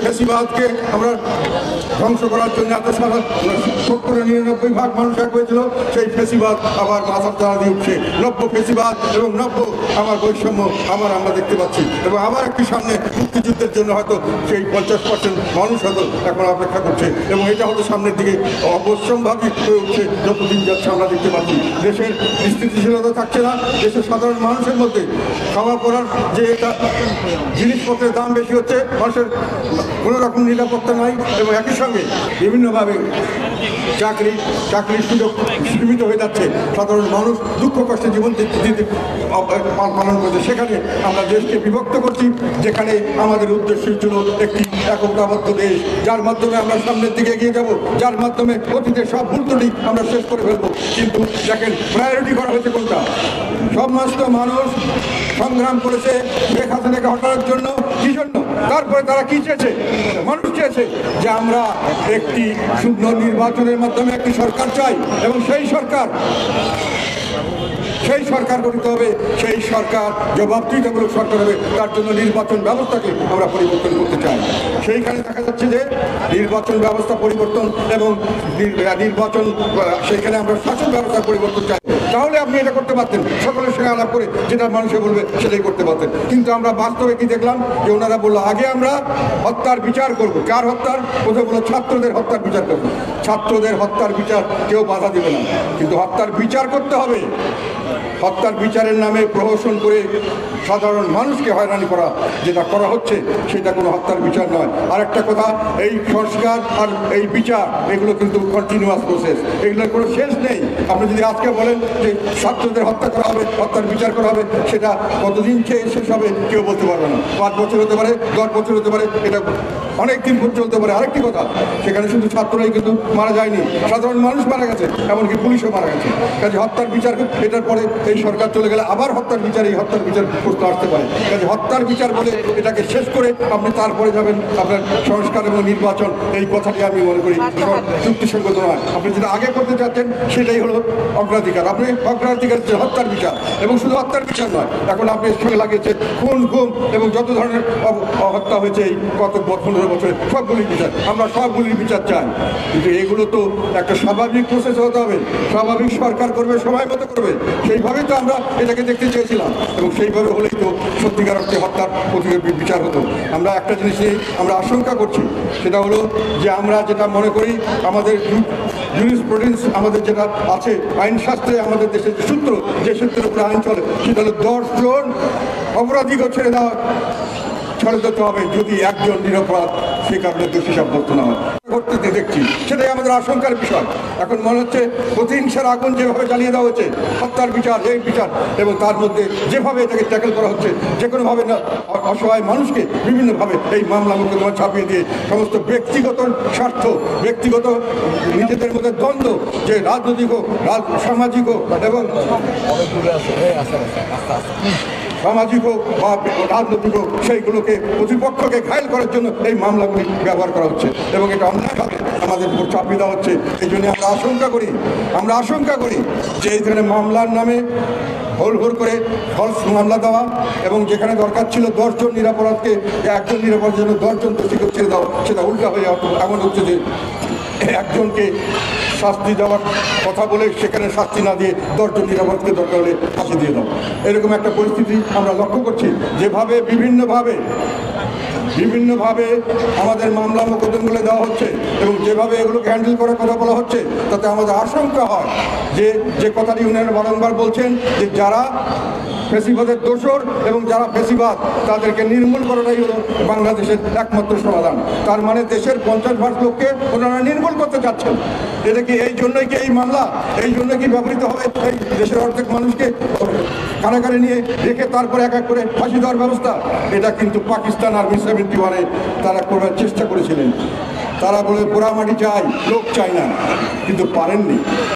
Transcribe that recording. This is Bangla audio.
ফেসিবাদকে আমরা ধ্বংস করার জন্য এত 70-99% মানুষ এক হয়েছিল, সেই ফেসিবাদ আবার মাথার দ্বারা দিয়ে উঠছে। নব্য ফেসিবাদ এবং নব্য আমার বৈষম্য আমরা দেখতে পাচ্ছি। এবং আবার একটি সামনে মুক্তিযুদ্ধের জন্য হয়তো সেই 50% মানুষ হয়তো এখন অপেক্ষা করছে, এবং এটা হয়তো সামনের দিকে অবশ্যম্ভাবী হয়ে উঠছে। যতদিন যাচ্ছে আমরা দেখতে পাচ্ছি দেশের স্থিতিশীলতা থাকছে না, দেশের সাধারণ মানুষের মধ্যে খাওয়া পড়ার যে এটা জিনিসপত্রের দাম বেশি হচ্ছে, মানুষের কোনো রকম নিরাপত্তা নাই, এবং একই সঙ্গে বিভিন্নভাবে চাকরির সুযোগ সীমিত হয়ে যাচ্ছে। সাধারণ মানুষ দুঃখ কষ্টে জীবন দিতে পালন করছে। সেখানে আমরা দেশকে বিভক্ত করছি, যেখানে আমাদের উদ্দেশ্য ছিল একটি একতাবদ্ধ দেশ, যার মাধ্যমে আমরা সামনের দিকে এগিয়ে যাব, যার মাধ্যমে অতীতের সব ভুল ত্রুটি আমরা শেষ করে ফেলবো। কিন্তু দেখেন প্রায়োরিটি করা হয়েছে কোনটা? সমস্ত মানুষ সংগ্রাম করেছে শেখ হাসিনাকে হটানোর জন্য। কি জন্য? তারপরে তারা কি চেয়েছে? মানুষ চেয়েছে যে আমরা একটি সুন্দর নির্বাচনের মাধ্যমে একটি সরকার চাই, এবং সেই সরকার গঠিত হবে, সেই সরকার জবাবদিহিতামূলক সরকার হবে। তার জন্য নির্বাচন ব্যবস্থাকে আমরা পরিবর্তন করতে চাই। সেইখানে দেখা যাচ্ছে যে নির্বাচন ব্যবস্থা পরিবর্তন এবং নির্বাচন, সেইখানে আমরা শাসন ব্যবস্থা পরিবর্তন চাই। তাহলে আপনি এটা করতে পারতেন, সকলের সঙ্গে আলাপ করে যেটা মানুষে বলবে সেটাই করতে পারতেন। কিন্তু আমরা বাস্তবে কি দেখলাম? যে ওনারা বললো আগে আমরা হত্যার বিচার করব। কার হত্যার? কোথাও বললো ছাত্রদের হত্যার বিচার করব। ছাত্রদের হত্যার বিচার কেউ বাধা দেবে না, কিন্তু হত্যার বিচার করতে হবে। হত্যার বিচারের নামে প্রহসন করে সাধারণ মানুষকে হয়রানি করা যেটা করা হচ্ছে, সেটা কোনো হত্যার বিচার নয়। আর একটা কথা, এই সংস্কার আর এই বিচার এগুলো কিন্তু কন্টিনিউয়াস প্রসেস, এগুলোর কোনো শেষ নেই। আপনি যদি আজকে বলেন যে ছাত্রদের হত্যা করা হবে, হত্যার বিচার করা হবে, সেটা কতদিন খেয়ে শেষ হবে কেউ বলতে পারবে না। 5 বছর হতে পারে, 10 বছর হতে পারে, এটা অনেক দিন চলতে পারে। আরেকটি কথা, সেখানে শুধু ছাত্ররাই কিন্তু মারা যায়নি, সাধারণ মানুষ মারা গেছে, এমনকি পুলিশও মারা গেছে। কাজে হত্যার বিচার, এটার পরে এই সরকার চলে গেলে আবার হত্যার বিচার, এই হত্যার বিচার করতে আসতে পারে। কাজে হত্যার বিচার বলে এটাকে শেষ করে আপনি তারপরে যাবেন আপনার সংস্কার এবং নির্বাচন, এই কথাটি আমি মনে করি যুক্তিসঙ্গত নয়। আপনি যেটা আগে করতে চাচ্ছেন সেটাই হলো অগ্রাধিকার। আপনি অগ্রাধিকার হচ্ছে হত্যার বিচার, এবং শুধু হত্যার বিচার নয়, এখন আপনি এর সঙ্গে লাগিয়েছে খুন, গুম এবং যত ধরনের হত্যা হয়েছে এই গত 15 বছরে, সবগুলির বিচার। আমরা সবগুলির বিচার চাই, কিন্তু এগুলো তো একটা স্বাভাবিক প্রসেস হতে হবে। স্বাভাবিক সরকার করবে, সময় মতো করবে, সেইভাবেই তো আমরা এটাকে দেখতে চেয়েছিলাম, এবং সেইভাবে হলেই তো সত্যিকার অর্থে হত্যার বিচার হতো। আমরা একটা জিনিস নিয়ে আমরা আশঙ্কা করছি, সেটা হলো যে আমরা যেটা মনে করি আমাদের জুরিসপ্রুডেন্স, আমাদের যেটা আছে আইনশাস্ত্রে, আমাদের দেশের সূত্র, যে সূত্রের উপরে আইন চলে, সেটা হলো 10 জন অপরাধীকে ছেড়ে দিতে হবে যদি একজন নিরপরাধ সে কারণে দোষী সাব্যস্ত না হয়। করতে দেখছি, সেটাই আমাদের আশঙ্কার বিষয়। এখন মনে হচ্ছে প্রতিহিংসার আগুন যেভাবে জ্বালিয়ে দেওয়া হচ্ছে, হত্যার বিচার, এই বিচার, এবং তার মধ্যে যেভাবে এটাকে ট্যাকেল করা হচ্ছে, যে কোনোভাবে না অসহায় মানুষকে বিভিন্নভাবে এই মামলা মোকদ্দমা ছাপিয়ে দিয়ে সমস্ত ব্যক্তিগত স্বার্থ, ব্যক্তিগত নিজেদের মধ্যে দ্বন্দ্ব, যে রাজনৈতিক হোক, সামাজিক হোক এবং সামাজিক হোক বা রাজনৈতিক হোক, সেইগুলোকে প্রতিপক্ষকে ঘায়েল করার জন্য এই মামলাগুলি ব্যবহার করা হচ্ছে, এবং এটা অন্যায়ভাবে আমাদের উপর চাপিয়ে দেওয়া হচ্ছে। এই জন্য আমরা আশঙ্কা করি যে এই ধরনের মামলার নামে হোল করে ফলস মামলা দেওয়া, এবং যেখানে দরকার ছিল 10 জন নিরাপরাধকে, একজন নিরাপরাধের জন্য 10 জন দোষীকে ছেড়ে দেওয়া, সেটা উল্টা হয়ে এমন হচ্ছে যে একজনকে শাস্তি দেওয়ার কথা বলে সেখানে শাস্তি না দিয়ে 10 জন নিরাপরাধকে দরকার হলে ফাঁসি দিয়ে দাও। এরকম একটা পরিস্থিতি আমরা লক্ষ্য করছি। যেভাবে বিভিন্নভাবে আমাদের মামলা মোকদ্দমাগুলো দেওয়া হচ্ছে, এবং যেভাবে এগুলোকে হ্যান্ডেল করার কথা বলা হচ্ছে, তাতে আমাদের আশঙ্কা হয় যে কথাটি উনারা বারংবার বলছেন যে যারা ফেসিবাদের দোষর এবং যারা ফেসিবাদ, তাদেরকে নির্মূল করাটাই হলো বাংলাদেশের একমাত্র সমাধান। তার মানে দেশের 50% লোককে ওনারা নির্মূল করতে চাচ্ছেন। এটা কি এই জন্যই কি এই মামলা, এই জন্য কি ব্যবহৃত হবে এই দেশের অর্ধেক মানুষকে কারাগারে নিয়ে রেখে তারপরে এক এক করে ফাঁসি দেওয়ার ব্যবস্থা? এটা কিন্তু পাকিস্তান আর্মি 71-এ তারা করার চেষ্টা করেছিলেন। তারা বলে পোড়ামাটি চাই, লোক চাই না, কিন্তু পারেননি।